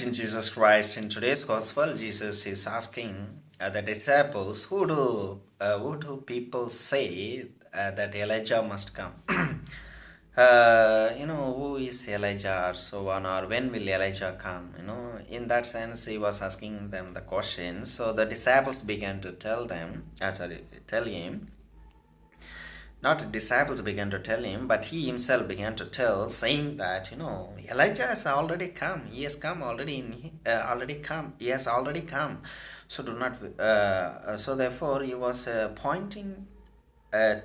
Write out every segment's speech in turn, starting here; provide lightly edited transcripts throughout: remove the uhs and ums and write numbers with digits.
in Jesus Christ. In today's gospel, Jesus is asking the disciples, who do people say that Elijah must come? Who is Elijah or so on, or when will Elijah come? In that sense, he was asking them the question. So the disciples began to tell him. Not the disciples began to tell him, but he himself began to tell, saying that Elijah has already come. He has come already. Already come. He has already come. So do not. So therefore, he was pointing at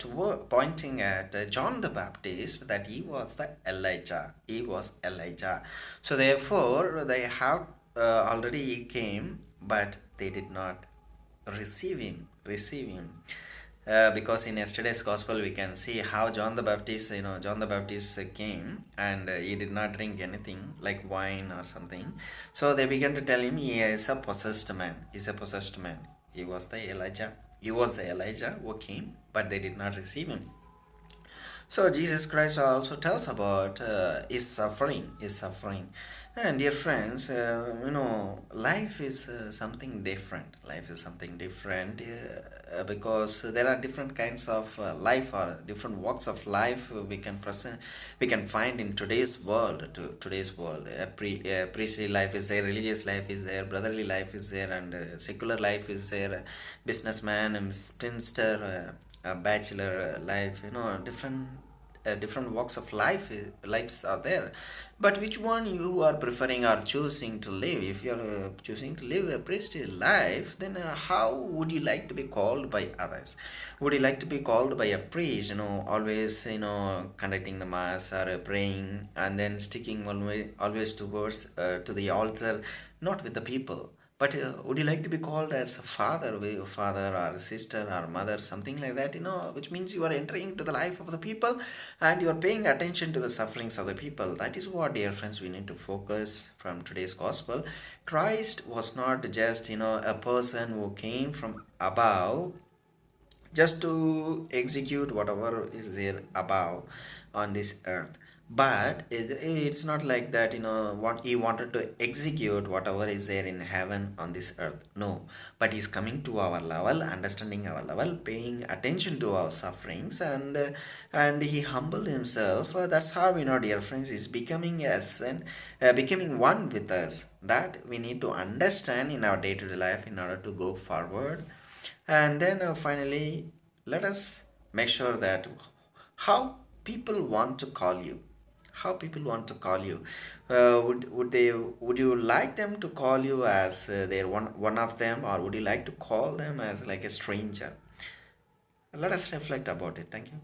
John the Baptist, that he was the Elijah. He was Elijah. So therefore, they have already came, but they did not receive him. Because in yesterday's gospel we can see how John the Baptist came, and he did not drink anything like wine or something. So they began to tell him he is a possessed man. He's a possessed man. He was the Elijah who came, but they did not receive him. So Jesus Christ also tells about his suffering. And dear friends, life is something different. Life is something different because there are different kinds of life, or different walks of life we can find in today's world. Today's world, priestly life is there, religious life is there, brotherly life is there, and secular life is there, businessman and spinster. Bachelor life, different walks of lives are there. But which one you are preferring or choosing to live? If you are choosing to live a priestly life, then how would you like to be called by others? Would you like to be called by a priest, always conducting the mass, or praying, and then sticking always towards to the altar, not with the people? But would you like to be called as a father or sister or mother, something like that, which means you are entering into the life of the people, and you are paying attention to the sufferings of the people. That is what, dear friends, we need to focus from today's gospel. Christ was not just, a person who came from above just to execute whatever is there above on this earth. But it's not like that, what he wanted to execute whatever is there in heaven on this earth. No, but he's coming to our level, understanding our level, paying attention to our sufferings, and he humbled himself. That's how, dear friends, he's becoming us, and becoming one with us. That we need to understand in our day-to-day life in order to go forward. And then finally, let us make sure that how people want to call you. How people want to call you. Would you like them to call you as they're one of them, or would you like to call them as like a stranger? Let us reflect about it. Thank you.